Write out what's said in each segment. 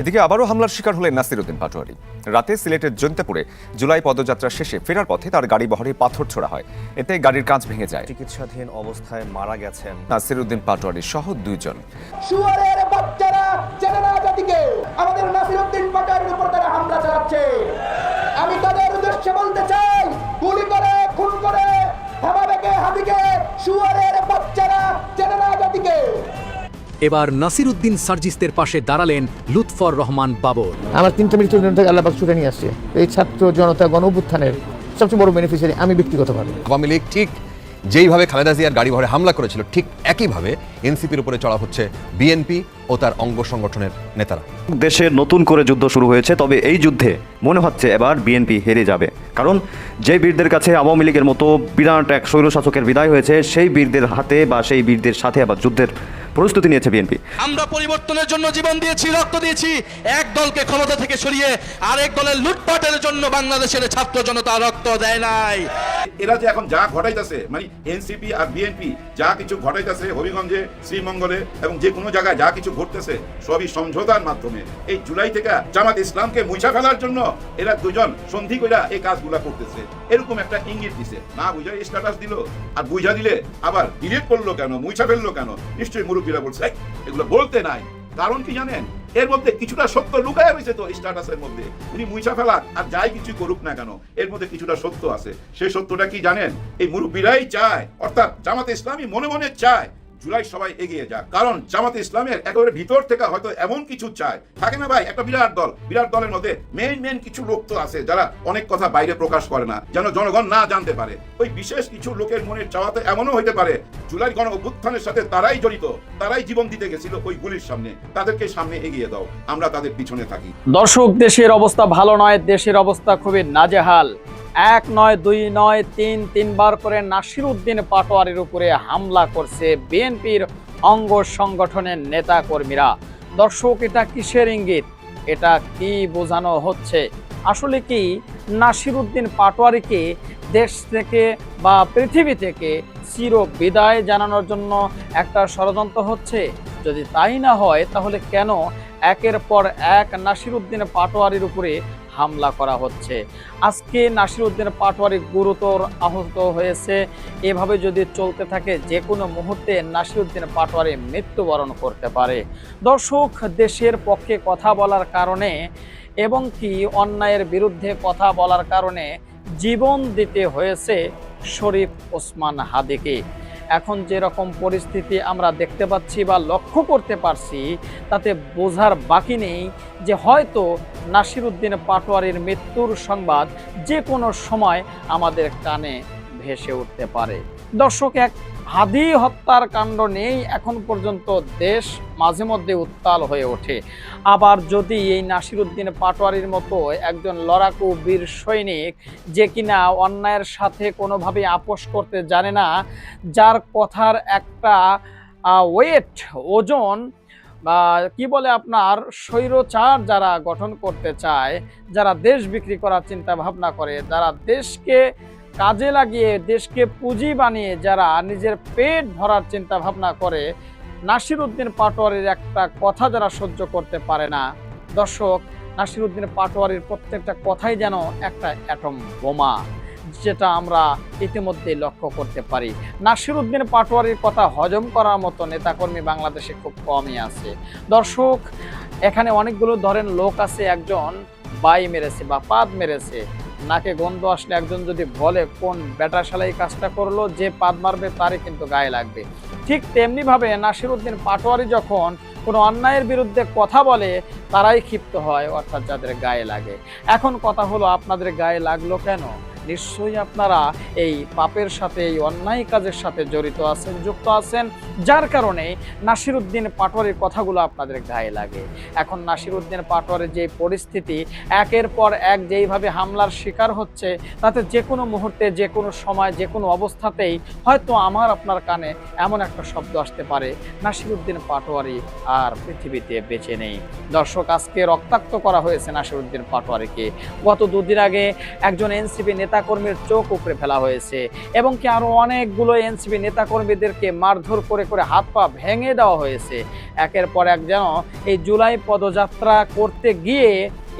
এদিকে আবারও হামলার শিকার হলেন নাসিরউদ্দিন পাটোয়ারি। রাতে সিলেটের জৈন্তাপুরে জুলাই পদযাত্রা শেষে ফেরার পথে তার গাড়ি বহরে পাথর ছোড়া হয়। এতে গাড়ির কাঁচ ভেঙে যায়। চিকিৎসাধীন অবস্থায় মারা গেছেন নাসিরউদ্দিন পাটোয়ারি সহ দুইজন। শুয়ারের বাচ্চারা চেনে না জাতিকে, আমাদের নাসিরউদ্দিন পাটোয়ারির উপর তারা হামলা চালাচ্ছে। আমি তাদের উদ্দেশ্যে বলতে চাই, গুলি করে খুন করে হেমাবেগে হাবিকে শুয়ারের বাচ্চারা চেনে না জাতিকে। এবার নাসিরউদ্দিন সার্জিসদের পাশে দাঁড়ালেন লুৎফর রহমান বাবর। আমার 3টা মৃত্যুদণ্ড থেকে আল্লাহ পাক ছুটে নিয়ে আসছে। এই ছাত্র জনতা গণ অভ্যুত্থানের সবচেয়ে বড় বেনিফিশিয়ারি আমি ব্যক্তিগতভাবে। আওয়ামী লীগ ঠিক যেইভাবে খালেদা জিয়ার গাড়ি ভরে হামলা করেছিল, ঠিক একইভাবে এনসিপির উপরে চড়া হচ্ছে বিএনপি ও তার অঙ্গ সংগঠনের নেতারা। দেশে নতুন করে যুদ্ধ শুরু হয়েছে, তবে এই যুদ্ধে মনে হচ্ছে এবার বিএনপি হেরে যাবে। কারণ যে বীরদের কাছে আওয়ামী লীগের মতো বিরাট এক স্বৈরশাসকের বিদায় হয়েছে, সেই বীরদের হাতে বা সেই বীরদের সাথে আবার যুদ্ধের প্রস্তুতি নিয়েছে বিএনপি। আমরা পরিবর্তনের জন্য জীবন দিয়েছি, রক্ত দিয়েছি। এক দলকে ক্ষমতা থেকে সরিয়ে আরেক দলের লুটপাটের জন্য বাংলাদেশের ছাত্র জনতা রক্ত দেয় নাই। এরা যে এখন যা ঘটাইতেছে, মানে এনসিপি আর বিএনপি যা কিছু ঘটাইতেছে হবিগঞ্জে, শ্রীমঙ্গলে এবং যে কোনো জায়গায় যা কিছু ঘটতেছে, সবই সমঝোতার মাধ্যমে। এই জুলাই থেকে জামাত ইসলামকে মুছা ফেলার জন্য এরা দুজন সন্ধি কইরা এই কাজগুলা করতেছে। এরকম একটা ইঙ্গিত দিছে, না বুঝা স্ট্যাটাস দিল, আর বুঝা দিলে আবার ডিলিট করলো কেন, মুছা ফেললো কেন? নিশ্চয়ই মুরব্বীরা বলছে এগুলো বলতে নাই। কারণ কি জানেন, এর মধ্যে কিছুটা সত্য লুকায় রয়েছে। তো স্ট্যাটাসের মধ্যে উনি মুছা ফেলাক আর যাই কিছু করুক না কেন, এর মধ্যে কিছুটা সত্য আছে। সেই সত্যটা কি জানেন? এই মুরব্বীরাই চায়, অর্থাৎ জামাতে ইসলামী মনে মনে চায় জুলাই সবাই এগিয়ে যাক। কারণ জামাতে ইসলামের একেবারে ভিতর থেকে হয়তো এমন কিছু চায়, থাকে না ভাই, একটা বিরাট দল, বিরাট দলের মধ্যে মেইন কিছু লোক তো আছে যারা অনেক কথা বাইরে প্রকাশ করে না, যেন জনগণ না জানতে পারে। ওই বিশেষ কিছু লোকের মনের চাওয়াতে এমনও হইতে পারে জুলাই গণ অভ্যুত্থানের সাথে তারাই জড়িত, তারাই জীবন দিতে গেছিল ওই গুলির সামনে, তাদেরকে সামনে এগিয়ে দাও, আমরা তাদের পিছনে থাকি। দর্শক, দেশের অবস্থা ভালো নয়, দেশের অবস্থা খুবই নাজেহাল। 1 নয় 2 নয় 3বার করে নাসিরউদ্দিন পাটোয়ারির উপরে হামলা করছে বিএনপির অঙ্গ সংগঠনের নেতা কর্মীরা। দর্শক, এটা কিসের ইঙ্গিত? এটা কি বোঝানো হচ্ছে? আসলে কি নাসিরউদ্দিন পাটোয়ারিকে দেশ থেকে বা পৃথিবী থেকে চির বিদায় জানানোর জন্য একটা ষড়যন্ত্র হচ্ছে? যদি তাই না হয়, তাহলে কেন একের পর এক নাসিরউদ্দিন পাটোয়ারির উপরে হামলা করা হচ্ছে? আজকে নাসিরউদ্দিন পাটোয়ারি গুরুতর আহত হয়েছে। এভাবে যদি চলতে থাকে, যে কোনো মুহূর্তে নাসিরউদ্দিন পাটোয়ারি মৃত্যুবরণ করতে পারে। দর্শক, দেশের পক্ষে কথা বলার কারণে এবং কি অন্যায়ের বিরুদ্ধে কথা বলার কারণে জীবন দিতে হয়েছে শরীফ ওসমান হাদিকে। এখন যেরকম পরিস্থিতি আমরা দেখতে পাচ্ছি বা লক্ষ্য করতে পারছি, তাতে বোঝার বাকি নেই যে হয়তো নাসিরউদ্দিন পাটোয়ারির মৃত্যুর সংবাদ যে কোনো সময় আমাদের কানে ভেসে উঠতে পারে। দর্শক, এক হাদি হত্যার কাণ্ড নেই এখন পর্যন্ত দেশ মাঝে মধ্যে উত্তাল হয়ে ওঠে। আবার যদি এই নাসিরউদ্দিন পাটোয়ারির মতো একজন লড়াকু বীর সৈনিক, যে কিনা অন্যায়ের সাথে কোনোভাবে আপোষ করতে জানে না, যার কথার একটা ওয়েট, ওজন বা কি বলে আপনার স্বৈরচার যারা গঠন করতে চায়, যারা দেশ বিক্রি করার চিন্তা ভাবনা করে, যারা দেশকে কাজে লাগিয়ে দেশকে পুঁজি বানিয়ে যারা নিজের পেট ভরার চিন্তা ভাবনা করে, নাসিরউদ্দিন পাটোয়ারির একটা কথা যারা সহ্য করতে পারে না। দর্শক, নাসিরউদ্দিন পাটোয়ারির প্রত্যেকটা কথাই যেন একটা অ্যাটম বোমা, যেটা আমরা ইতিমধ্যে লক্ষ্য করতে পারি। নাসিরউদ্দিন পাটোয়ারির কথা হজম করার মতো নেতাকর্মী বাংলাদেশে খুব কমই আছে। দর্শক, এখানে অনেকগুলো ধরেন লোক আছে, একজন বাই মেরেছে বা পাদ মেরেছে, নাকে গন্ধ আসলে একজন যদি বলে কোন বেটা শালাই কাজটা করলো, যে পাদ মারবে তারই কিন্তু গায়ে লাগবে। ঠিক তেমনিভাবে নাসিরউদ্দিন পাটোয়ারি যখন কোনো অন্যায়ের বিরুদ্ধে কথা বলে, তারাই ক্ষিপ্ত হয়, অর্থাৎ যাদের গায়ে লাগে। এখন কথা হলো, আপনাদের গায়ে লাগলো কেন? নিশ্চয়ই আপনারা এই পাপের সাথে, এই অন্যায় কাজের সাথে জড়িত আছেন, যুক্ত আছেন, যার কারণে নাসিরউদ্দিন পাটোয়ারির কথাগুলো আপনাদের গায়ে লাগে। এখন নাসিরউদ্দিন পাটোয়ারির যে পরিস্থিতি, একের পর এক যেইভাবে হামলার শিকার হচ্ছে, তাতে যে কোনো মুহূর্তে, যে কোনো সময়, যে কোনো অবস্থাতেই হয়তো আমার আপনার কানে এমন একটা শব্দ আসতে পারে, নাসিরউদ্দিন পাটোয়ারি আর পৃথিবীতে বেঁচে নেই। দর্শক, আজকে রক্তাক্ত করা হয়েছে নাসিরউদ্দিন পাটোয়ারিকে। গত 2 দিন আগে একজন এনসিপি নেতা নেতাকর্মীর চোখ উপড়ে ফেলা হয়েছে এবং কি আরো অনেকগুলো এনসিপি নেতাকর্মীদেরকে মারধর করে করে হাত পা ভেঙে দেওয়া হয়েছে। একের পর এক যেন এই জুলাই পদযাত্রা করতে গিয়ে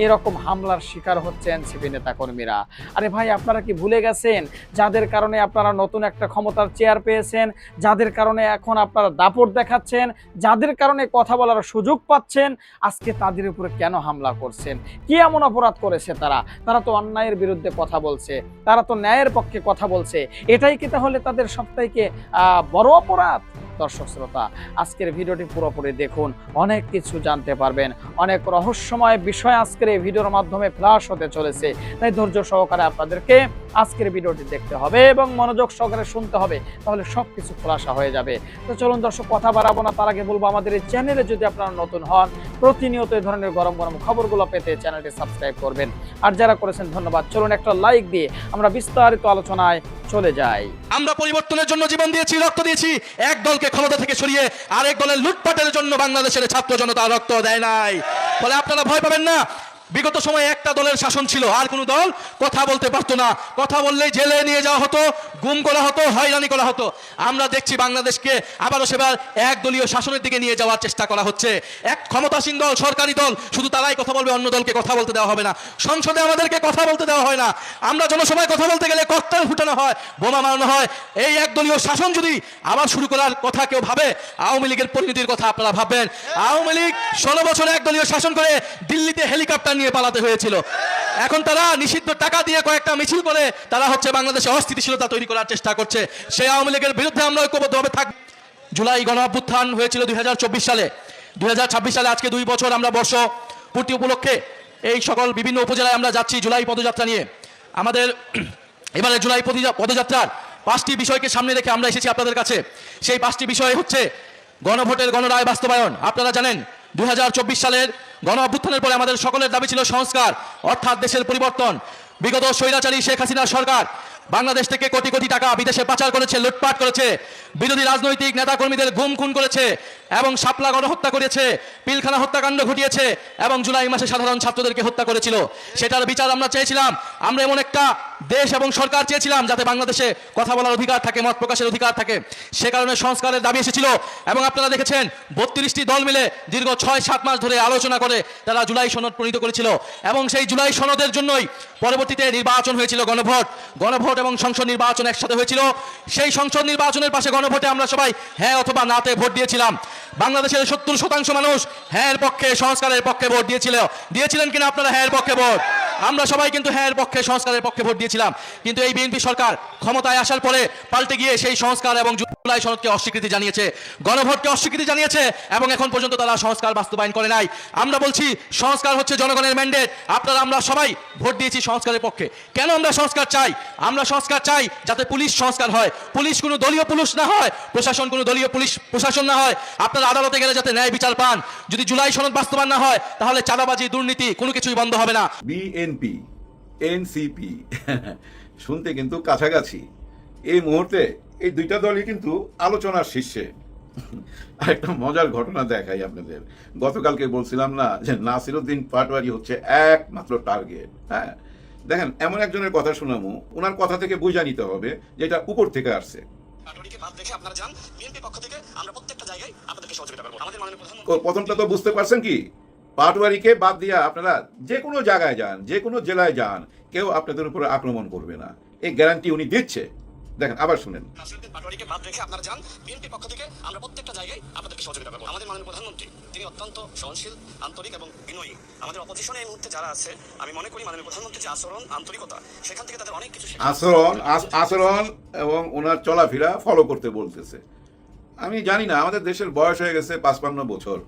এরকম হামলার শিকার হচ্ছে এনসিপি নেতাকর্মীরা। আরে ভাই, আপনারা কি ভুলে গেছেন যাদের কারণে আপনারা নতুন একটা ক্ষমতার চেয়ার পেয়েছেন, যাদের কারণে এখন আপনারা দাপট দেখাচ্ছেন, যাদের কারণে কথা বলার সুযোগ পাচ্ছেন, আজকে তাদের উপরে কেন হামলা করছেন? কি এমন অপরাধ করেছে তারা? তারা তো অন্যায়ের বিরুদ্ধে কথা বলছে, তারা তো ন্যায়ের পক্ষে কথা বলছে। এটাই কি তাহলে তাদের সবথেকে বড় অপরাধ? দর্শক শ্রোতা, আজকের ভিডিওটি পুরোপুরি দেখুন, অনেক কিছু জানতে পারবেন, অনেক রহস্যময় বিষয় আজকের এই ভিডিওর মাধ্যমে ফ্ল্যাশ হতে চলেছে। তাই ধৈর্য সহকারে আপনাদেরকে আজকের ভিডিওটি দেখতে হবে এবং মনোযোগ সহকারে শুনতে হবে, তাহলে সবকিছু খোলাসা হয়ে যাবে। তো চলুন দর্শক, কথা বাড়াবো না, তার আগে বলবো আমাদের এই চ্যানেলে যদি আপনারা নতুন হন, প্রতিনিয়ত এই ধরনের গরম গরম খবরগুলো পেতে চ্যানেলটি সাবস্ক্রাইব করবেন। আর যারা করেছেন ধন্যবাদ। চলুন একটা লাইক দিয়ে আমরা বিস্তারিত আলোচনায় চলে যাই। আমরা পরিবর্তনের জন্য জীবন দিয়েছি, রক্ত দিয়েছি। এক দলকে ক্ষমতা থেকে সরিয়ে আরেক দলের লুটপাটের জন্য বাংলাদেশের ছাত্র জনতা রক্ত দেয় নাই। ফলে আপনারা ভয় পাবেন না। বিগত সময়ে একটা দলের শাসন ছিল, আর কোনো দল কথা বলতে পারতো না। কথা বললেই জেলে নিয়ে যাওয়া হতো, গুম করা হতো, হয়রানি করা হতো। আমরা দেখছি বাংলাদেশকে আবারও সেবার একদলীয় শাসনের দিকে নিয়ে যাওয়ার চেষ্টা করা হচ্ছে। এক ক্ষমতাসীন দল, সরকারি দল, শুধু তারাই কথা বলবে, অন্য দলকে কথা বলতে দেওয়া হবে না। সংসদে আমাদেরকে কথা বলতে দেওয়া হয় না। আমরা জনসভায় কথা বলতে গেলে ককটেল ফুটানো হয়, বোমা মারানো হয়। এই একদলীয় শাসন যদি আবার শুরু করার কথা কেউ ভাবে, আওয়ামী লীগের পরিণতির কথা আপনারা ভাববেন। আওয়ামী লীগ 16 বছর একদলীয় শাসন করে দিল্লিতে হেলিকপ্টার নিয়ে পালাতে হয়েছিল। এখন তারা নিষিদ্ধ টাকা দিয়ে কয়েকটা মিছিল করে তারা হচ্ছে বাংলাদেশে অস্থিতিশীলতা তৈরি করার চেষ্টা করছে। সেই আওয়ামী লীগের বিরুদ্ধে আমরা ঐক্যবদ্ধভাবে থাকব। জুলাই গণ অভ্যুত্থান হয়েছিল 2024 সালে। 2026 সালে আজকে 2 বছর আমরা বর্ষ পূর্তি উপলক্ষে এই সকল বিভিন্ন উপজেলায় আমরা যাচ্ছি জুলাই পদযাত্রা নিয়ে। আমাদের এবারে জুলাই পদযাত্রার 5টি বিষয়কে সামনে রেখে আমরা এসেছি আপনাদের কাছে। সেই 5টি বিষয় হচ্ছে গণভোটের গণরায় বাস্তবায়ন। আপনারা জানেন 2024 সালের গণ অভ্যুত্থানের পরে আমাদের সকলের দাবি ছিল সংস্কার, অর্থাৎ দেশের পরিবর্তন। বিগত স্বৈরাচারী শেখ হাসিনার সরকার বাংলাদেশ থেকে কোটি কোটি টাকা বিদেশে পাচার করেছে, লুটপাট করেছে, বিরোধী রাজনৈতিক নেতাকর্মীদের গুম খুন করেছে এবং শাপলা গণহত্যা করেছে, পিলখানা হত্যাকাণ্ড ঘটিয়েছে এবং জুলাই মাসে সাধারণ ছাত্রদেরকে হত্যা করেছিল। সেটার বিচার আমরা চেয়েছিলাম। আমরা এমন একটা দেশ এবং সরকার চেয়েছিলাম যাতে বাংলাদেশে কথা বলার অধিকার থাকে, মত প্রকাশের অধিকার থাকে। সে কারণে সংস্কারের দাবি এসেছিল এবং আপনারা দেখেছেন 32টি দল মিলে দীর্ঘ 6-7 মাস ধরে আলোচনা করে তারা জুলাই সনদ প্রণীত করেছিল এবং সেই জুলাই সনদের জন্যই পরবর্তীতে নির্বাচন হয়েছিল, গণভোট এবং সংসদ নির্বাচন একসাথে হয়েছিল। সেই সংসদ নির্বাচনের পাশে গণভোটে আমরা সবাই হ্যাঁ অথবা নাতে ভোট দিয়েছিলাম। বাংলাদেশের 70% মানুষ হ্যাঁ পক্ষে, সংস্কারের পক্ষে ভোট দিয়েছিলেন কিনা আপনারা হ্যাঁ পক্ষে ভোট? আমরা সবাই কিন্তু হ্যাঁ পক্ষে, সংস্কারের পক্ষে ভোট দিয়েছিলাম। কিন্তু এই বিএনপি সরকার ক্ষমতায় আসার পরে পাল্টে গিয়ে সেই সংস্কার এবং জুলাই সনদকে অস্বীকৃতি জানিয়েছে, গণভোটকে অস্বীকৃতি জানিয়েছে এবং এখন পর্যন্ত তারা সংস্কার বাস্তবায়ন করে নাই। আমরা বলছি সংস্কার হচ্ছে জনগণের ম্যান্ডেট। আমরা সবাই ভোট দিয়েছি সংস্কারের পক্ষে। কেন আমরা সংস্কার চাই? আমরা সংস্কার চাই যাতে পুলিশ সংস্কার হয়, পুলিশ কোনো দলীয় পুলিশ না হয়, প্রশাসন কোনো দলীয় পুলিশ প্রশাসন না হয়। আপনারা আদালতে গেলে যাতে ন্যায় বিচার পান। যদি জুলাই সনদ বাস্তবায়ন না হয় তাহলে চাঁদাবাজি, দুর্নীতি কোনো কিছুই বন্ধ হবে না। বিএনপি, এনসিপি শুনতে কিন্তু কাছাকাছি। এই মুহূর্তে এই দুইটা দলই কিন্তু আলোচনার শীর্ষে। একটা মজার ঘটনা দেখাই আপনাদের। গতকালকে বলছিলাম না যে নাসিরউদ্দিন পাটোয়ারি হচ্ছে একমাত্র টার্গেট। হ্যাঁ, দেখেন এমন একজনের কথা শোনামু, ওনার কথা থেকে বুঝা নিতে হবে যে এটা উপর থেকে আসছে। প্রথমটা তো বুঝতে পারছেন কি, পাটোয়ারিকে বাদ দিয়া আপনারা যে কোনো জায়গায় যান, যে কোনো জেলায় যান, কেউ আপনাদের উপরে আক্রমণ করবে না, এই গ্যারান্টি উনি দিচ্ছে। দেখেন আবার শুনেন। পাটোয়ারিকে বাদ রেখে আপনারা যান, বিএনপির পক্ষ থেকে আমরা প্রত্যেকটা জায়গায় আপনাদেরকে সহযোগিতা করব। আমাদের মাননীয় প্রধানমন্ত্রী তিনি অত্যন্ত সহনশীল, আন্তরিক এবং বিনয়ী। আমাদের অপোজিশনে এই মুহূর্তে যারা আছে, আমি মনে করি মাননীয় প্রধানমন্ত্রীর যে আচরণ, আন্তরিকতা, সেখান থেকে তাদের অনেক কিছু আচরণ এবং ওনার চলাফেরা ফলো করতে বলতেছে। আমি জানি না, আমাদের দেশের বয়স হয়ে গেছে 55 বছর।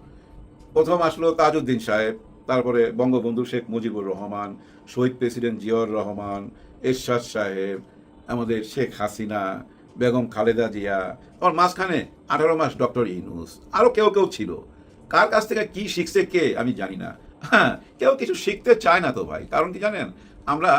প্রথম আসলো তাজউদ্দিন সাহেব, তারপরে বঙ্গবন্ধু শেখ মুজিবুর রহমান, শহীদ প্রেসিডেন্ট জিয়াউর রহমান, এরশাদ সাহেব, আমাদের শেখ হাসিনা, বেগম খালেদা জিয়া, আর মাঝখানে 18 মাস ডক্টর ইউনূস, আরও কেউ ছিল। কার কাছ থেকে কি শিখছে কে আমি জানি না। হ্যাঁ, কেউ কিছু শিখতে চায় না তো ভাই। কারণ কি জানেন, আমরা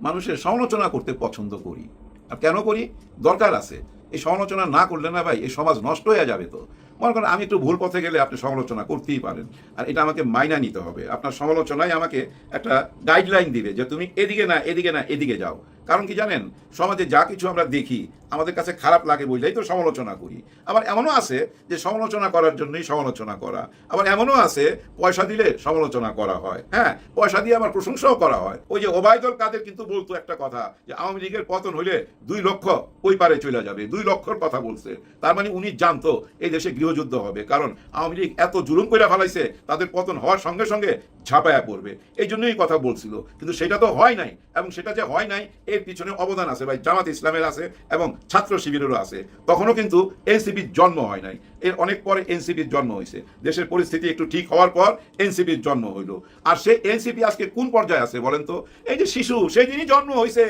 মানুষের সমালোচনা করতে পছন্দ করি। আর কেন করি? দরকার আছে। এই সমালোচনা না করলে না ভাই এই সমাজ নষ্ট হয়ে যাবে। তো মনে করেন আমি একটু ভুল পথে গেলে আপনি সমালোচনা করতেই পারেন, আর এটা আমাকে মাইনা নিতে হবে। আপনার সমালোচনাই আমাকে একটা গাইডলাইন দিবে যে তুমি এদিকে না, এদিকে না, এদিকে যাও। কারণ কি জানেন, সমাজে যা কিছু আমরা দেখি আমাদের কাছে খারাপ লাগে বললেই তো সমালোচনা করি। আবার এমনও আছে যে সমালোচনা করার জন্যই সমালোচনা করা, আবার এমনও আছে পয়সা দিলে সমালোচনা করা হয়, হ্যাঁ পয়সা দিয়ে আমার প্রশংসাও করা হয়। ওই যে ওবায়দুল কাদের কিন্তু বলতো একটা কথা যে আওয়ামী লীগের পতন হইলে 2 লক্ষ ওই পারে চলে যাবে, 2 লক্ষর কথা বলছে। তার মানে উনি জানতো এই দেশে গৃহযুদ্ধ হবে, কারণ আওয়ামী লীগ এত জুলুম করে ফেলাইছে, তাদের পতন হওয়ার সঙ্গে সঙ্গে ঝাঁপায়া পড়বে, এই জন্যই কথা বলছিল। কিন্তু সেটা তো হয় নাই, এবং সেটা যে হয় নাই এর পিছনে অবদান আছে ভাই জামাত ইসলামের আছে এবং ছাত্র শিবিরেরও আছে। তখনও কিন্তু এনসিপির জন্ম হয় নাই, এর অনেক পরে এনসিপির জন্ম হয়েছে। দেশের পরিস্থিতি একটু ঠিক হওয়ার পর এনসিপির জন্ম হইল। আর সে এনসিপি আজকে কোন পর্যায়ে আছে বলেন তো? এই যে শিশু, সেই দিনই জন্ম হয়েছে,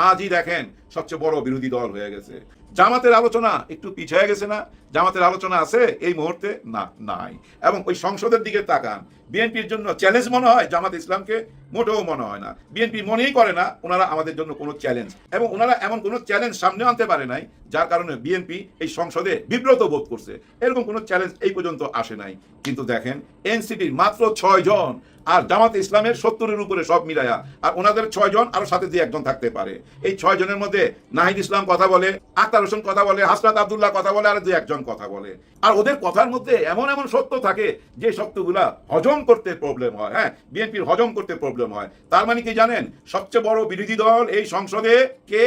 আজই দেখেন সবচেয়ে বড় বিরোধী দল হয়ে গেছে। জামাতের আলোচনা একটু পিছিয়ে গেছে না? জামাতের আলোচনা আছে এই মুহূর্তে? না, নাই। এবং ওই সংসদের দিকে তাকান, বিএনপির জন্য চ্যালেঞ্জ মনে হয় জামাত ইসলামকে? মোটেও মনে হয় না। বিএনপি মনেই করে না ওনারা আমাদের জন্য কোনো চ্যালেঞ্জ, এবং ওনারা এমন কোনো চ্যালেঞ্জ সামনে আনতে পারে নাই যার কারণে বিএনপি এই সংসদে বিব্রত বোধ করছে। এরকম কোনো চ্যালেঞ্জ এই পর্যন্ত আসে নাই। কিন্তু দেখেন এনসিপির মাত্র 6 জন, আর জামাত ইসলামের 70-এর উপরে সব মিলায়া, আর ওনাদের 6 জন, আরো সাথে দিয়ে একজন থাকতে পারে। এই 6 জনের মধ্যে নাহিদ ইসলাম কথা বলে, আক্তার হোসেন কথা বলে, হাসনাত আব্দুল্লাহ কথা বলে, আর 2-1 কথা বলে। আর ওদের কথার মধ্যে এমন এমন সত্য থাকে যে সত্যগুলা হজম করতে প্রবলেম হয়। হ্যাঁ, বিএনপির হজম করতে প্রবলেম হয়। তার মানে কি জানেন, সবচেয়ে বড় বিরোধী দল এই সংসদে কে?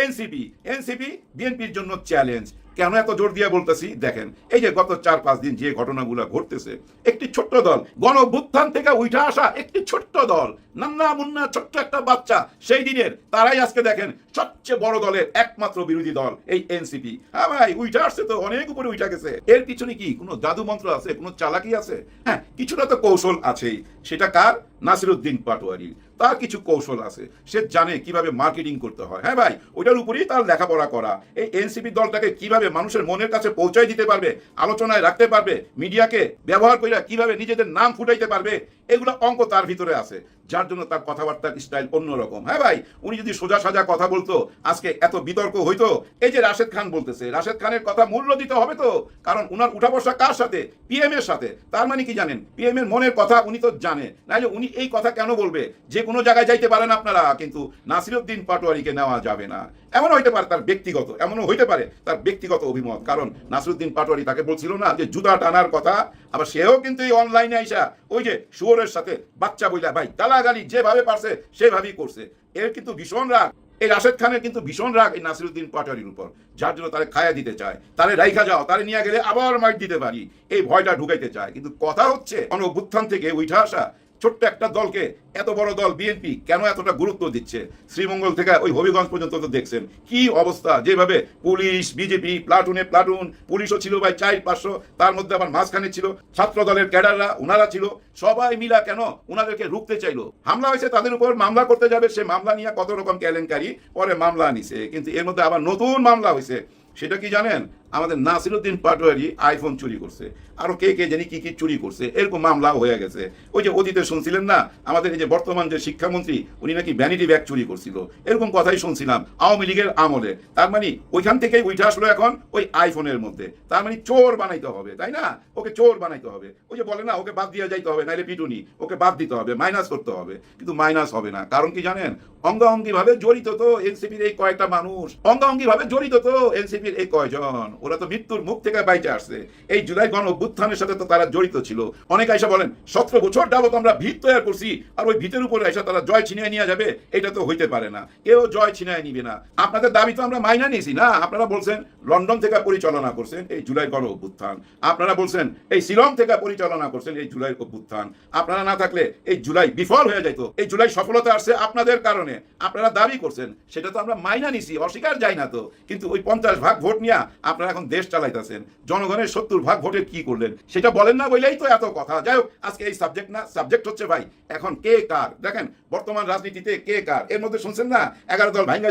এনসিপি। এনসিপি বিএনপির জন্য চ্যালেঞ্জ। কেন এত জোর দিয়ে বলতেছি দেখেন, এই যে গত 4-5 দিন যে ঘটনাগুলো ঘটতেছে, একটি ছোট্ট দল, গণ অভ্যুত্থান থেকে উঠে আসা একটি ছোট্ট দল, নান্না মুন্না ছোট্ট একটা বাচ্চা, সেই দিনের তারাই আজকে দেখেন সবচেয়ে বড় দলের একমাত্র বিরোধী দল এই এনসিপি। হ্যাঁ ভাই, উঠে আসছে তো, অনেক উপরে উঠে গেছে। এর পিছনে কি কোনো জাদু মন্ত্র আছে, কোনো চালাকি আছে? হ্যাঁ, কিছুটা তো কৌশল আছেই। সেটা কার? নাসিরউদ্দিন পাটোয়ারি। তার কিছু কৌশল আছে, সে জানে কিভাবে মার্কেটিং করতে হয়। হ্যাঁ ভাই, ওইটার উপরেই তার লেখাপড়া করা। এই এনসিপি দলটাকে কিভাবে মানুষের মনের কাছে পৌঁছায় দিতে পারবে, আলোচনায় রাখতে পারবে, মিডিয়াকে ব্যবহার করে কিভাবে নিজেদের নাম ফুটাইতে পারবে, এগুলো অঙ্ক তার ভিতরে আছে, যার জন্য তার কথাবার্তার স্টাইল অন্যরকম। হ্যাঁ ভাই, উনি যদি সোজা সাজা কথা বলতো আজকে এত বিতর্ক হইতো। এই যে রাশেদ খান বলতেছে, রাশেদ খানের কথা মূল্য দিতে হবে তো, কারণ উনার উঠা বসা কার সাথে? পিএম এর সাথে। তার মানে কি জানেন, পিএম এর মনের কথা উনি তো জানে, নাহলে উনি এই কথা কেন বলবে? যে কোনো জায়গায় যাইতে পারেন আপনারা, কিন্তু নাসিরউদ্দিন পাটোয়ারিকে নেওয়া যাবে না। এমনও হইতে পারে তার ব্যক্তিগত, এমনও হইতে পারে তার ব্যক্তিগত অভিমত, কারণ নাসিরউদ্দিন পাটোয়ারি তাকে বলছিল না যে জুতা টানার কথা। আবার সেও কিন্তু এই অনলাইনে আইসা ওই যে শুয়োরের সাথে বাচ্চা বইলা ভাই গালাগালি যেভাবে পারছে সেভাবেই করছে। এর কিন্তু ভীষণ রাগ, এই রাশেদ খানের কিন্তু ভীষণ রাগ এই নাসিরউদ্দিন পাটোয়ারির উপর, যার জন্য তারে খায়া দিতে চায়, তারে রাইখা যাও, তারে নিয়ে গেলে আবার মাইট দিতে পারি, এই ভয়টা ঢুকাইতে চায়। কিন্তু কথা হচ্ছে গণ অভ্যুত্থান থেকে উঠে আসা ছোট্ট একটা দলকে এত বড় দল বিএনপি কেন এতটা গুরুত্ব দিচ্ছে? শ্রীমঙ্গল থেকে ওই হবিগঞ্জ পর্যন্ত তো দেখছেন কি অবস্থা, যেভাবে পুলিশ, বিজেপি, প্লাটুনে প্লাটুন, পুলিশও ছিল ভাই 400-500, তার মধ্যে আবার মাঝখানে ছিল ছাত্র দলের ক্যাডাররা, ওনারা ছিল, সবাই মিলা কেন ওনাদেরকে রুখতে চাইলো। হামলা হয়েছে, তাদের উপর মামলা করতে যাবে, সে মামলা নিয়ে কত রকম কেলেঙ্কারি, পরে মামলা নিছে। কিন্তু এর মধ্যে আবার নতুন মামলা হয়েছে, সেটা কি জানেন? আমাদের নাসিরউদ্দিন পাটোয়ারি আইফোন চুরি করছে, আরো কে কে জানি কি কি চুরি করছে, এরকম মামলাও হয়ে গেছে। ওই যে অতীতে শুনছিলেন না, আমাদের এই যে বর্তমান যে শিক্ষামন্ত্রী, উনি নাকি ভ্যানিটি ব্যাগ চুরি করছিল, এরকম কথাই শুনছিলাম আওয়ামী লীগের আমলে। তার মানে ওইখান থেকেই উঠে আসলো এখন ওই আইফোনের মধ্যে। তার মানে চোর বানাইতে হবে, তাই না? ওকে চোর বানাইতে হবে। ওই যে বলে না, ওকে বাদ দিয়ে যাইতে হবে, নাইলে পিটুনি, ওকে বাদ দিতে হবে, মাইনাস করতে হবে। কিন্তু মাইনাস হবে না, কারণ কি জানেন? অঙ্গাঙ্গি ভাবে জড়িত তো এনসিপির এই কয়েকটা মানুষ, অঙ্গাঙ্গি ভাবে জড়িত তো এনসিপির এই কয়জন, ওরা তো মৃত্যুর মুখ থেকে বাইচে আসছে। এই জুলাই গণ অভ্যুত্থানের সাথে তো তারা জড়িত ছিল। অনেক আইসা বলেন 17 বছর যাবত আমরা ভিত তৈরি করছি, আর ওই ভিতের উপরে আইসা তারা জয় ছিনিয়ে নিয়ে যাবে, এটা তো হইতে পারে না। কেউ জয় ছিনিয়ে নিবে না। আপনাদের দাবি তো আমরা মাইনা নিয়েছি না। আপনারা বলছেন লন্ডন থেকে পরিচালনা করছেন এই জুলাই গণ অভ্যুত্থান, আপনারা বলছেন এই শিলং থেকে পরিচালনা করছেন এই জুলাই অভ্যুত্থান। আপনারা না থাকলে এই জুলাই বিফল হয়ে যেত। এই জুলাই সফলতা আসছে আপনাদের কারণে, আপনারা দাবি করছেন, সেটা তো আমরা মাইনা নিছি, অস্বীকার যাই না তো। কিন্তু ওই 50% ভোট নিয়ে আপনারা এখন দেশ চালাইতেছেন, জনগণের 70% ভোটের কি করলেন সেটা বলেন না বলেই তো এত কথা। যাই হোক, আজকে এই সাবজেক্ট না, সাবজেক্ট হচ্ছে ভাই এখন কে কার। দেখেন বর্তমান রাজনীতিতে কে কার, এর মধ্যে শুনছেন না 11 দল ভাঙ্গা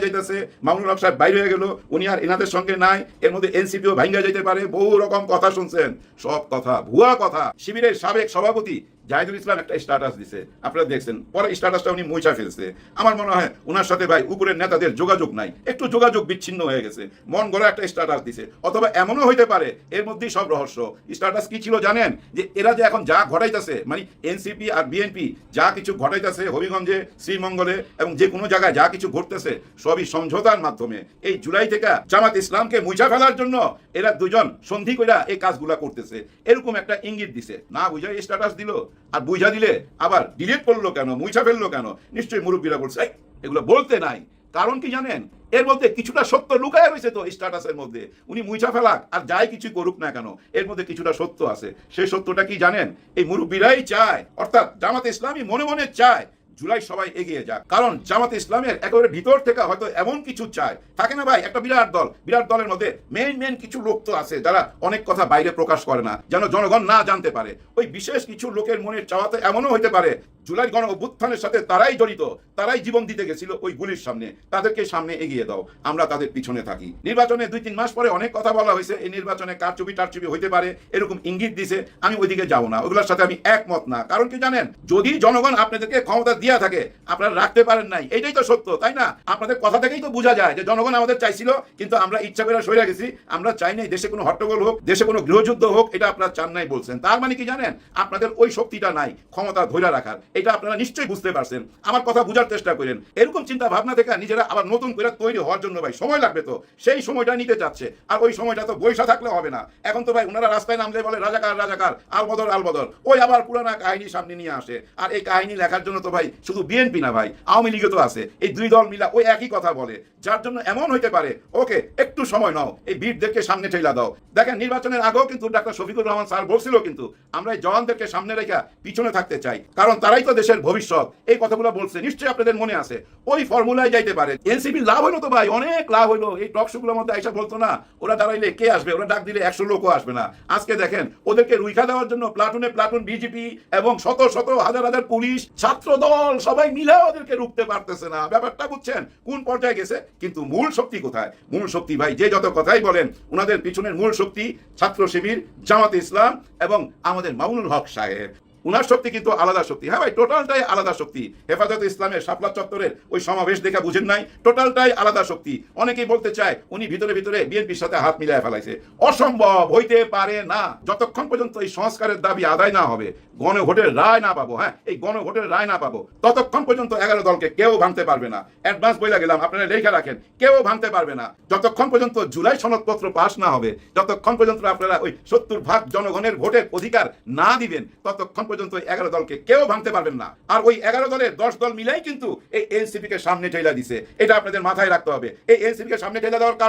যাইতেছে, মামুনুল হক সাহেব বাইরে হয়ে গেল, উনি আর এনাদের সঙ্গে নাই। এর মধ্যে এনসিপিও ভাঙ্গা যাইতে পারে, বহু রকম কথা শুনছেন, সব কথা ভুয়া কথা। শিবিরের সাবেক সভাপতি জাহিদুল ইসলাম একটা স্ট্যাটাস দিছে, আপনারা দেখছেন, পরে স্ট্যাটাসটা উনি মুছা ফেলছে। আমার মনে হয় ওনার সাথে ভাই উপরের নেতাদের যোগাযোগ নাই, একটু যোগাযোগ বিচ্ছিন্ন হয়ে গেছে, মন গড়া একটা স্ট্যাটাস দিছে। অথবা এমনও হইতে পারে এর মধ্যেই সব রহস্য। স্ট্যাটাস কি ছিল জানেন? যে এরা যে এখন যা ঘটাইতেছে, মানে এনসিপি আর বিএনপি যা কিছু ঘটাইতেছে হবিগঞ্জে, শ্রীমঙ্গলে এবং যে কোনো জায়গায় যা কিছু ঘটতেছে, সবই সমঝোতার মাধ্যমে। এই জুলাই থেকে জামাত ইসলামকে মুছা ফেলার জন্য এরা দুজন সন্ধি কইরা এই কাজগুলা করতেছে, এরকম একটা ইঙ্গিত দিছে। না বুঝা এই স্ট্যাটাস দিল, আর বুঝা দিলে আবার ডিলিট করলো কেন, মুছা ফেললো কেন? নিশ্চয়ই মুরব্বীরা বলছে এগুলো বলতে নাই। কারণ কি জানেন? এর মধ্যে কিছুটা সত্য লুকায় রয়েছে। তো স্ট্যাটাসের মধ্যে উনি মুছা ফেলাক আর যাই কিছু করুক না কেন, এর মধ্যে কিছুটা সত্য আছে। সেই সত্যটা কি জানেন? এই মুরব্বীরাই চায়, অর্থাৎ জামাত ইসলামী মনে মনে চায় জুলাই সবাই এগিয়ে যাক। কারণ জামাত ইসলামের একেবারে ভিতর থেকে হয়তো এমন কিছু চায়, থাকে না ভাই, একটা বিরাট দল, বিরাট দলের মধ্যে মেইন কিছু লোক তো আছে যারা অনেক কথা বাইরে প্রকাশ করে না, যেন জনগণ না জানতে পারে। ওই বিশেষ কিছু লোকের মনের চাওয়াতে এমনও হতে পারে জুলাই গণ অভ্যুত্থানের সাথে তারাই জড়িত, তারাই জীবন দিতে গেছিল ওই গুলির সামনে, তাদেরকে সামনে এগিয়ে দাও, আমরা তাদের পিছনে থাকি। নির্বাচনে 2-3 মাস পরে অনেক কথা বলা হয়েছে, এই নির্বাচনে কারচুপি টারচুপি হইতে পারে, এরকম ইঙ্গিত দিছে। আমি ওইদিকে যাবো না, ওগুলোর সাথে আমি একমত না। কারণ কি জানেন? যদি জনগণ আপনাদেরকে ক্ষমতা দিয়া থাকে, আপনারা রাখতে পারেন নাই, এইটাই তো সত্য, তাই না? আপনাদের কথা থেকেই তো বোঝা যায় যে জনগণ আমাদের চাইছিল, কিন্তু আমরা ইচ্ছা করে সরে গেছি। আমরা চাই নাই দেশে কোনো হট্টগোল হোক, দেশে কোনো গৃহযুদ্ধ হোক, এটা আপনারা চান নাই বলছেন। তার মানে কি জানেন? আপনাদের ওই শক্তিটা নাই ক্ষমতা ধরে রাখার, এটা আপনারা নিশ্চয়ই বুঝতে পারছেন। আমার কথা বুঝার চেষ্টা করেন। এরকম চিন্তা ভাবনা থেকে নিজেরা আবার নতুন করে তৈরি হওয়ার জন্য ভাই সময় লাগবে, তো সেই সময়টা নিতে চাচ্ছে। আর ওই সময়টা তো বৈশা থাকলে হবে না। এখন তো ভাই ওনারা রাস্তায় নামলে বলে রাজাকার রাজাকার, আলবদর আলবদর, ওই আবার পুরানা কাহিনী সামনে নিয়ে আসে। আর এই কাহিনী লেখার জন্য তো ভাই শুধু বিএনপি না ভাই, আওয়ামী লীগও তো আছে। এই দুই দল মিলা ওই একই কথা বলে, যার জন্য এমন হইতে পারে ওকে একটু সময় নাও, এই বীরদেরকে সামনে ঠেলা দাও। দেখেন নির্বাচনের আগেও কিন্তু ডাক্তার শফিকুর রহমান স্যার বলছিল, কিন্তু আমরা এই জওয়ানদেরকে সামনে রেখে পিছনে থাকতে চাই, কারণ তারাই তো দেশের ভবিষ্যৎ। এই কথাগুলো বলছে, নিশ্চয়ই আপনাদের মনে আছে। ওই ফর্মুলায় যাইতে পারে। এনসিপি লাভ হইলো তো ভাই, অনেক লাভ হইলো। এই টক শোগুলোর মধ্যে আইসা বলতো না, ওরা দাঁড়াইলে কে আসবে, ওরা ডাক দিলে 100 লোকও আসবে না। আজকে দেখেন ওদেরকে রুইখা দেওয়ার জন্য প্লাটুনে প্লাটুন বিজেপি এবং শত শত হাজার হাজার পুলিশ, ছাত্র দল সবাই মিলে ওদেরকে রুখতে পারতেছে না। ব্যাপারটা বুঝছেন কোন পর্যায়ে গেছে? কিন্তু মূল শক্তি কোথায়? মূল শক্তি ভাই, যে যত কথাই বলেন, ওনাদের পিছনের মূল শক্তি ছাত্র শিবির, জামাত ইসলাম এবং আমাদের মামুনুল হক সাহেব। উনার শক্তি কিন্তু আলাদা শক্তি। হ্যাঁ ভাই, টোটালটাই আলাদা শক্তি। হেফাজতে ইসলামের শাপলা চত্বরের ওই সমাবেশ দেখা বুঝেন নাই? টোটালটাই আলাদা শক্তি। অনেকেই বলতে চায় উনি ভিতরে ভিতরে বিএনপির সাথে হাত মিলায় ফেলাইছে। অসম্ভব, হইতে পারে না। যতক্ষণ পর্যন্ত এই সংস্কারের দাবি আদায় না হবে, গণভোটের রায় না পাবো, হ্যাঁ এই গণভোটের রায় না পাবো, ততক্ষণ পর্যন্ত 11 দলকে কেউ ভাঙতে পারবে না। অ্যাডভান্স বইলা গেলাম, আপনারা লেখা রাখেন, কেউ ভাঙতে পারবে না। যতক্ষণ পর্যন্ত জুলাই সনদপত্র পাস না হবে, যতক্ষণ পর্যন্ত আপনারা ওই 70% জনগণের ভোটের অধিকার না দিবেন, ততক্ষণ পর্যন্ত 11 দলকে কেউ ভাঙতে পারবেন না। আর ওই 11 দলের 10 দল মিলাই কিন্তু এই এনসিপি কে সামনে ঠেলা দিছে। এটা আপনাদের মাথায় রাখতে হবে। এই এনসিপি কে সামনে ঠেলা দেওয়ার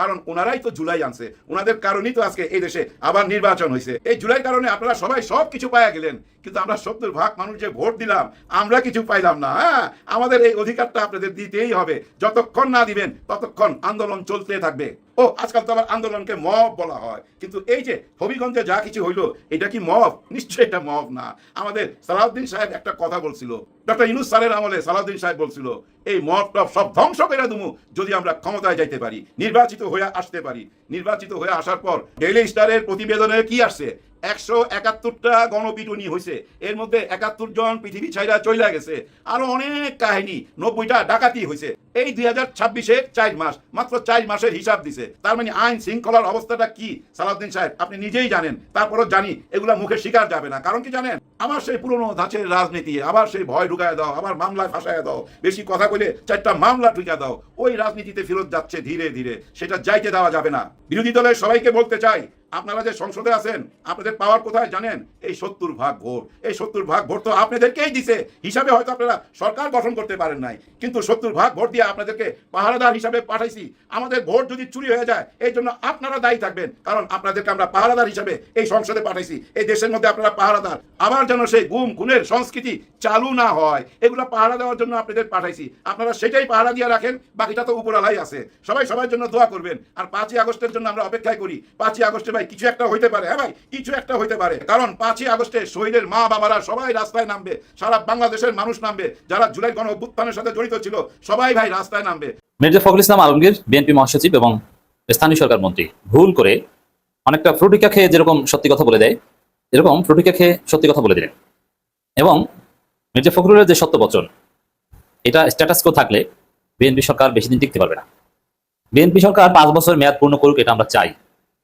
কারণ ওনারাই তো জুলাই আনছে, ওনাদের কারণেই তো আজকে এই দেশে আবার নির্বাচন হয়েছে। এই জুলাই কারণে আপনারা সবাই সব কিছু পাইয়া গেলেন, কিন্তু আমরা 70% মানুষ যে ভোট দিলাম, আমরা কিছু পাইলাম না। হ্যাঁ, আমাদের এই অধিকারটা আপনাদের দিতেই হবে। যতক্ষণ না দিবেন ততক্ষণ আন্দোলন চলতে থাকবে। ও আজকাল তো আবার আন্দোলনকে মব বলা হয়, কিন্তু এই যে হবিগঞ্জে যা কিছু হইলো, এটা কি মব? নিশ্চয়ই এটা মব না। আমাদের সালাউদ্দিন সাহেব একটা কথা বলছিল, ডক্টর ইউনূস স্যারের আমলে সালাউদ্দিন সাহেব বলছিল, এই মব টপ সব ধ্বংস করে দেবো যদি আমরা ক্ষমতায় যাইতে পারি, নির্বাচিত হয়ে আসতে পারি। নির্বাচিত হয়ে আসার পর ডেইলি স্টারের প্রতিবেদনে কি আসছে? 171টা গণপিটুনি হয়েছে, এর মধ্যে 71 জন পৃথিবী ছাইরা চইলা গেছে, আরো অনেক কাহিনী, 90টা ডাকাতি হয়েছে। এই 2026-এর 4 মাস, মাত্র 4 মাসের হিসাব দিছে। তার মানে আইন শৃঙ্খলার অবস্থাটা কি সালাউদ্দিন সাহেব আপনি নিজেই জানেন। তারপরও জানি এগুলা মুখে স্বীকার যাবে না। কারণ কি জানেন? আবার সেই পুরনো ধাঁচের রাজনীতি, আবার সেই ভয় ঢুকায় দাও, আবার মামলায় ফাঁসায় দাও, বেশি কথা কইলে 4টা মামলা ঢুকা দাও। ওই রাজনীতিতে ফেরত যাচ্ছে ধীরে ধীরে, সেটা যাইতে দেওয়া যাবে না। বিরোধী দলের সবাইকে বলতে চাই, আপনারা যে সংসদে আছেন, আপনাদের পাওয়ার কোথায় জানেন? এই 70% ভোট। এই 70% ভোট তো আপনাদেরকেই দিছে। হিসাবে হয়তো আপনারা সরকার গঠন করতে পারেন নাই, কিন্তু 70% ভোট দিয়ে আপনাদেরকে পাহারাদার হিসাবে পাঠাইছি। আমাদের ভোট যদি চুরি হয়ে যায়, এই জন্য আপনারা দায়ী থাকবেন, কারণ আপনাদেরকে আমরা পাহারাদার হিসাবে এই সংসদে পাঠাইছি। এই দেশের মধ্যে আপনারা পাহারাদার। আবার যেন সেই গুম খুনের সংস্কৃতি চালু না হয়, এগুলো পাহারা দেওয়ার জন্য আপনাদের পাঠাইছি। আপনারা সেটাই পাহারা দিয়ে রাখেন, বাকিটা তো উপরালাই আছে। সবাই সবার জন্য দোয়া করবেন। আর 5ই আগস্টের জন্য আমরা অপেক্ষায় করি। 5ই আগস্টে ভাই কিছু একটা হইতে পারে। হ্যাঁ ভাই, কিছু একটা হইতে পারে, কারণ 5ই আগস্টে শহীদের মা বাবারা সবাই রাস্তায় নামবে, সারা বাংলাদেশের মানুষ নামবে, যারা জুলাই গণ অভ্যুত্থানের সাথে জড়িত ছিল সবাই ভাই রাস্তায় নামবে। মির্জা ফখরুল ইসলাম আলমগীর বিএনপি মহাসচিব এবং স্থানীয় সরকার মন্ত্রী ভুল করে অনেকটা ফ্রুটিকা খেয়ে যেরকম সত্যি কথা বলে দেয়, এরকম ফ্রুটিকা খেয়ে সত্যি কথা বলে দিলেন। এবং মির্জা ফখরুলের যে সত্য বচন, এটা স্ট্যাটাস কো থাকলে বিএনপি সরকার বেশি দিন টিকতে পারবে না। বিএনপি সরকার 5 বছর মেয়াদ পূর্ণ করুক, এটা আমরা চাই,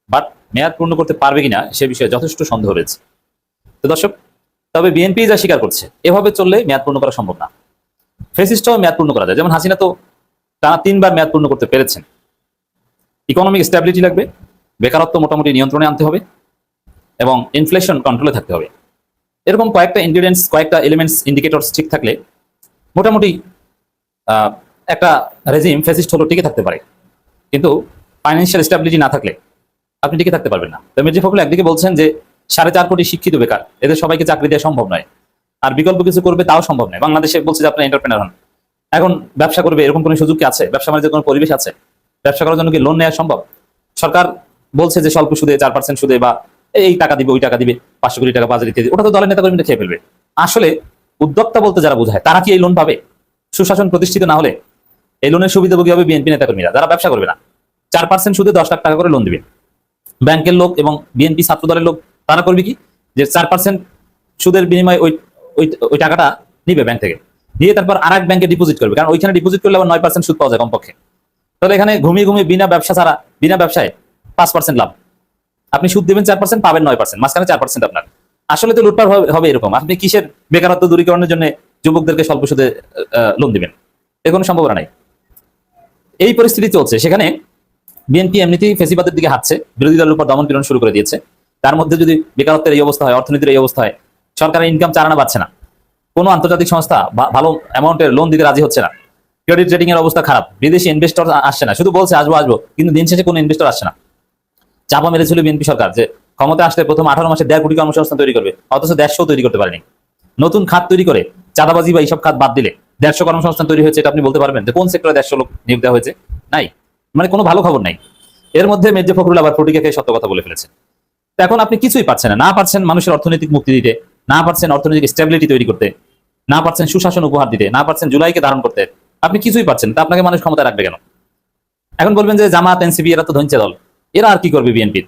বাট মেয়াদ পূর্ণ করতে পারবে কিনা সে বিষয়ে যথেষ্ট সন্দেহ রয়েছে। তো দর্শক, তবে বিএনপি যা স্বীকার করছে, এভাবে চললে মেয়াদ পূর্ণ করা সম্ভব না। ফ্যাসিস্টও মেয়াদ পূর্ণ করা যায়, যেমন হাসিনা তো টানা 3 বার মেয়াদ পূর্ণ করতে পেরেছেন। ইকোনমিক স্ট্যাবিলিটি লাগবে, বেকারত্ব মোটামুটি নিয়ন্ত্রণে আনতে হবে এবং ইনফ্লেশন কন্ট্রোলে থাকতে হবে। এরকম কয়েকটা ইনগ্রিডিয়েন্টস, কয়েকটা এলিমেন্টস, ইন্ডিকেটরস ঠিক থাকলে মোটামুটি একটা রেজিম ফ্যাসিস্ট হলেও টিকে থাকতে পারে। কিন্তু ফাইন্যান্সিয়াল স্ট্যাবিলিটি না থাকলে আপনি টিকে থাকতে পারবেন না। তো মির্জা ফখরুল একদিকে বলছেন যে 4.5 কোটি শিক্ষিত বেকার, এদের সবাইকে চাকরি দেওয়া সম্ভব নয়, আর বিকল্প কিছু করবে তাও সম্ভব নয়। বাংলাদেশে বলছে যে আপনি এন্টারপ্রেনার হন, এখন ব্যবসা করবে এরকম কোনো সুযোগ কি আছে? ব্যবসা বাণিজ্যের কোনো পরিবেশ আছে? ব্যবসা করার জন্য কি লোন নেওয়া সম্ভব? সরকার বলছে যে স্বল্প সুদে 4% সুদে বা এই টাকা দিবে, ওই টাকা দিবে, 500 কোটি টাকা বাজারে দিয়ে, ওটা তো দলের নেতাকর্মীরা খেয়ে ফেলবে। আসলে উদ্যোক্তা বলতে যারা বোঝায় তারা কি এই লোন পাবে? সুশাসন প্রতিষ্ঠিত না হলে এই লোনের সুবিধাভোগী হবে বিএনপি নেতাকর্মীরা, যারা ব্যবসা করবে না। 4% সুদে 10 লাখ টাকা করে লোন দিবে ব্যাংকের লোক এবং বিএনপি ছাত্র দলের লোক। তারা করবে কি, যে 4% সুদের বিনিময়ে ওই টাকাটা নিবে ব্যাংক থেকে, নিয়ে তারপর আরেক ব্যাংকে ডিপোজিট করবে, কারণ ওইখানে ডিপোজিট করলে আবার 9% সুদ পাওয়া যায় কমপক্ষে। তাহলে এখানে ঘুমিয়ে ঘুমিয়ে বিনা ব্যবসা ছাড়া, বিনা ব্যবসায় 5% লাভ। আপনি সুদ দেবেন 4%, পাবেন 9%, মাঝখানে 4% আপনার। আসলে তো লুটপাট হবে এরকম। আপনি কিসের বেকারত্ব দূরীকরণের জন্য যুবকদেরকে স্বল্প সুদে লোন দিবেন? এর কোনো সম্ভাবনা নাই। এই পরিস্থিতি চলছে, সেখানে বিএনপি এমনিতেই ফেসিবাদের দিকে হাঁটছে, বিরোধী দলের উপর দমন পীড়ন শুরু করে দিয়েছে। তার মধ্যে যদি বেকারত্বের এই অবস্থা হয়, অর্থনীতির এই অবস্থা হয়, সরকারের ইনকাম 4 আনা পাচ্ছে না, কোনো আন্তর্জাতিক সংস্থা ভালো অ্যামাউন্টের লোন দিতে রাজি হচ্ছে না, ক্রেডিট রেটিং এর অবস্থা খারাপ, বিদেশি ইনভেস্টর আসছে না, শুধু বলছে আসবো, কিন্তু দিন শেষে কোনো ইনভেস্টর আসছে না। চাপা মেরেছিল বিএনপি সরকার যে ক্ষমতা আসলে প্রথম 18 মাসে 1.5 কোটি কর্মসংস্থান তৈরি করবে, অথচ 150 তৈরি করতে পারেনি। নতুন খাত তৈরি করে চাঁদাবাজি বা এইসব খাত বাদ দিলে 150 কর্মসংস্থান তৈরি হয়েছে। এটা আপনি বলতে পারবেন যে কোন সেক্টরে 150 লোক নিয়োগ দেওয়া হয়েছে? নাই, মানে কোনো ভালো খবর নাই। এর মধ্যে মির্জা ফখরুল আবার ফটিকে খেয়ে সত্য কথা বলে ফেলেছে। তো এখন আপনি কিছুই পাচ্ছেন না, পারছেন মানুষের অর্থনৈতিক মুক্তি দিতে, না পারছেন অর্থনৈতিক স্টেবিলিটি তৈরি করতে, না পারছেন সুশাসন উপহার দিতে, না পারছেন জুলাইকে ধারণ করতে। আপনি কিছুই পাচ্ছেন, তা আপনাকে মানুষ ক্ষমতা রাখবে কেন? এখন বলবেন যে জামাত, এনসিপি এরা তো ধনচে দল, এরা আর কি করবে বিএনপির?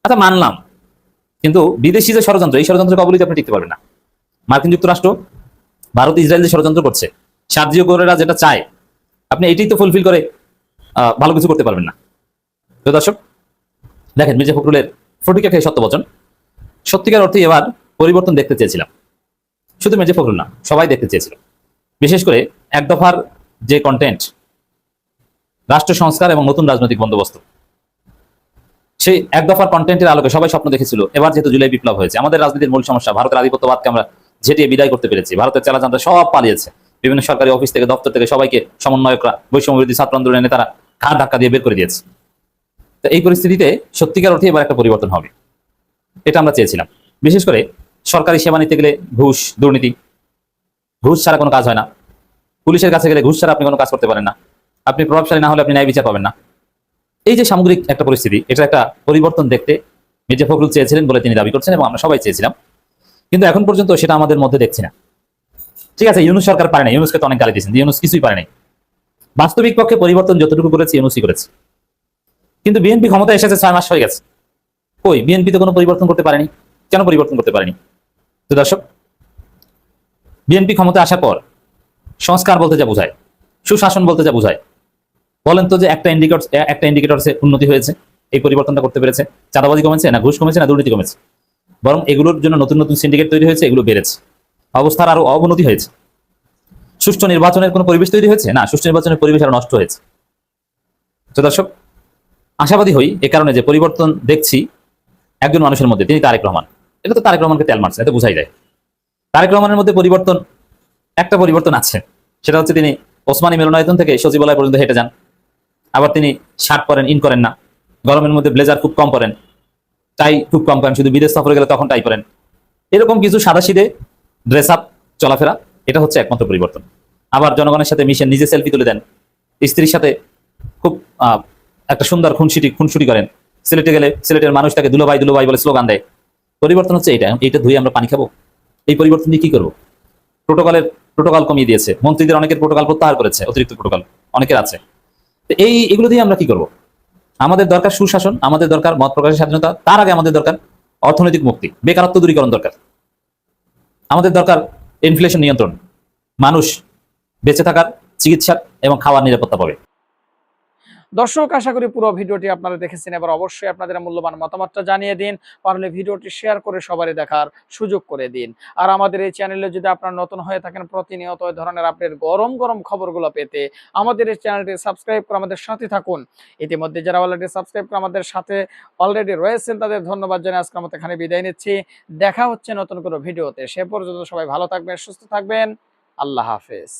আচ্ছা মানলাম, কিন্তু বিদেশি যে ষড়যন্ত্র, এই ষড়যন্ত্রের কবলিতে আপনি টিকতে পারবেন না। মার্কিন যুক্তরাষ্ট্র, ভারত, ইসরায়েল যে ষড়যন্ত্র করছে, সার্জিও কোরেরা যেটা চায়, আপনি এটাই তো ফুলফিল করে ভালো কিছু করতে পারবেন না। তো দর্শক দেখেন, মির্জা ফখরুলের ফটিকা খেয়ে সত্য বচন, সত্যিকার অর্থে এবার পরিবর্তন দেখতে চেয়েছিলাম। শুধু মির্জা ফখরুল না, সবাই দেখতে চেয়েছিল। বিশেষ করে এক দফার যে কন্টেন্ট, রাষ্ট্র সংস্কার এবং নতুন রাজনৈতিক বন্দোবস্ত, সেই এক দফার কন্টেন্টের আলোকে সবাই স্বপ্ন দেখেছিল এবার যেহেতু জুলাই বিপ্লব হয়েছে, আমাদের রাজনীতির মূল সমস্যা ভারতের আধিপত্যবাদকে আমরা ঝেঁটিয়ে বিদায় করতে পেরেছি, ভারতের চালাচামড়া সব পালিয়েছে, বিভিন্ন সরকারি অফিস থেকে, দপ্তর থেকে সবাইকে সমন্বয়করা, বৈষম্যবিরোধী ছাত্র আন্দোলনের নেতারা ঘাড় ধাক্কা দিয়ে বের করে দিয়েছে। তো এই পরিস্থিতিতে সত্যিকার অর্থে এবার একটা পরিবর্তন হবে, এটা আমরা চেয়েছিলাম। বিশেষ করে সরকারি সেবা নিতে গেলে ঘুষ, দুর্নীতি, ঘুষ ছাড়া কোনো কাজ হয় না। পুলিশের কাছে গেলে ঘুষ ছাড়া আপনি কোনো কাজ করতে পারেন না। আপনি প্রভাবশালী না হলে আপনি ন্যায় বিচার পাবেন না। এই যে সামগ্রিক একটা পরিস্থিতি, এটা একটা পরিবর্তন দেখতে মির্জা ফখরুল চেয়েছিলেন বলে তিনি দাবি করছেন, এবং আমরা সবাই চেয়েছিলাম, কিন্তু এখন পর্যন্ত সেটা আমাদের মধ্যে দেখছি না। ঠিক আছে, ইউনূস সরকার পারে না, ইউনূসকে তো অনেক গালি দিয়েছেন, ইউনূস কিছুই পারে নাই। বাস্তবিক পক্ষে পরিবর্তন যতটুকু করেছে ইউনূসই করেছে। কিন্তু বিএনপি ক্ষমতা এসেছে 6 মাস হয়ে গেছে, কই বিএনপি তো কোনো পরিবর্তন করতে পারেনি। কেন পরিবর্তন করতে পারেনি? তো দর্শক, বিএনপি ক্ষমতা আসার পর সংস্কার বলতে যা বোঝায়, সুশাসন বলতে যা বোঝায়, বলেন তো যে একটা ইন্ডিকেটরসে উন্নতি হয়েছে, এই পরিবর্তনটা করতে পেরেছে? চাঁদাবাজি কমেছে না, ঘুষ কমেছে না, দুর্নীতি কমেছে? বরং এগুলোর জন্য নতুন নতুন সিন্ডিকেট তৈরি হয়েছে, এগুলো বেড়েছে, অবস্থার আরো অবনতি হয়েছে। সুষ্ঠু নির্বাচনের কোনো পরিবেশ তৈরি হয়েছে না, সুষ্ঠু নির্বাচনের পরিবেশ আরো নষ্ট হয়েছে। তো দর্শক, আশাবাদী হই এ কারণে যে পরিবর্তন দেখছি একজন মানুষের মধ্যে, তিনি তারেক রহমান। এটা তো তারেক রহমানকে তেল মারছে, এটা বোঝাই যায়। তারেক রহমানের মধ্যে পরিবর্তন, একটা পরিবর্তন আছে, সেটা হচ্ছে তিনি ওসমানী মিলনায়তন থেকে সচিবালয় পর্যন্ত হেঁটে যান। আবার তিনি শার্ট পরেন, ইন করেন না, গরমের মধ্যে ব্লেজার খুব কম পরেন, টাই খুব কম পরেন, শুধু বিদেশ সফরে গেলে তখন টাই পরেন। এরকম কিছু সাদাসিধে ড্রেস আপ, চলাফেরা, এটা হচ্ছে একমাত্র পরিবর্তন। আবার জনগণের সাথে মিশেন, নিজে সেলফি তুলে দেন, স্ত্রীর সাথে খুব একটা সুন্দর খুনসুটি করেন, সিলেটে গেলে সিলেটের মানুষ তাকে দুলোভাই দুলোভাই বলে স্লোগান দেয়। পরিবর্তন হচ্ছে এইটা ধুয়ে আমরা পানি খাবো? এই পরিবর্তন দিয়ে কি করবো? প্রোটোকল কমিয়ে দিয়েছে, মন্ত্রীদের অনেকের প্রোটোকল প্রত্যাহার করেছে, অতিরিক্ত প্রোটোকল অনেকের আছে। এগুলো দিয়ে আমরা কি করব? আমাদের দরকার সুশাসন, আমাদের দরকার মত প্রকাশের স্বাধীনতা, তার আগে আমাদের দরকার অর্থনৈতিক মুক্তি, বেকারত্ব দূরীকরণ দরকার, আমাদের দরকার ইনফ্লেশন নিয়ন্ত্রণ, মানুষ বেঁচে থাকার, চিকিৎসার এবং খাওয়ার নিরাপত্তা পাবে। দর্শক, আশা করি পুরো ভিডিওটি আপনারা দেখেছেন। এবার অবশ্যই আপনাদের মূল্যবান মতামতটা জানিয়ে দিন, পারলে ভিডিওটি শেয়ার করে সবারই দেখার সুযোগ করে দিন। আর আমাদের এই চ্যানেলে যদি আপনারা নতুন হয়ে থাকেন, প্রতিনিয়ত এই ধরনের আপডেট গরম গরম খবরগুলো পেতে আমাদের এই চ্যানেলটি সাবস্ক্রাইব করে আমাদের সাথে থাকুন। ইতিমধ্যে যারা অলরেডি সাবস্ক্রাইব করে আমাদের সাথে অলরেডি রয়েছেন তাদের ধন্যবাদ জানিয়ে আজকের মতো এখানে বিদায় নিচ্ছি। দেখা হচ্ছে নতুন কোনো ভিডিওতে। সে পর্যন্ত সবাই ভালো থাকবেন, সুস্থ থাকবেন। আল্লাহ হাফেজ।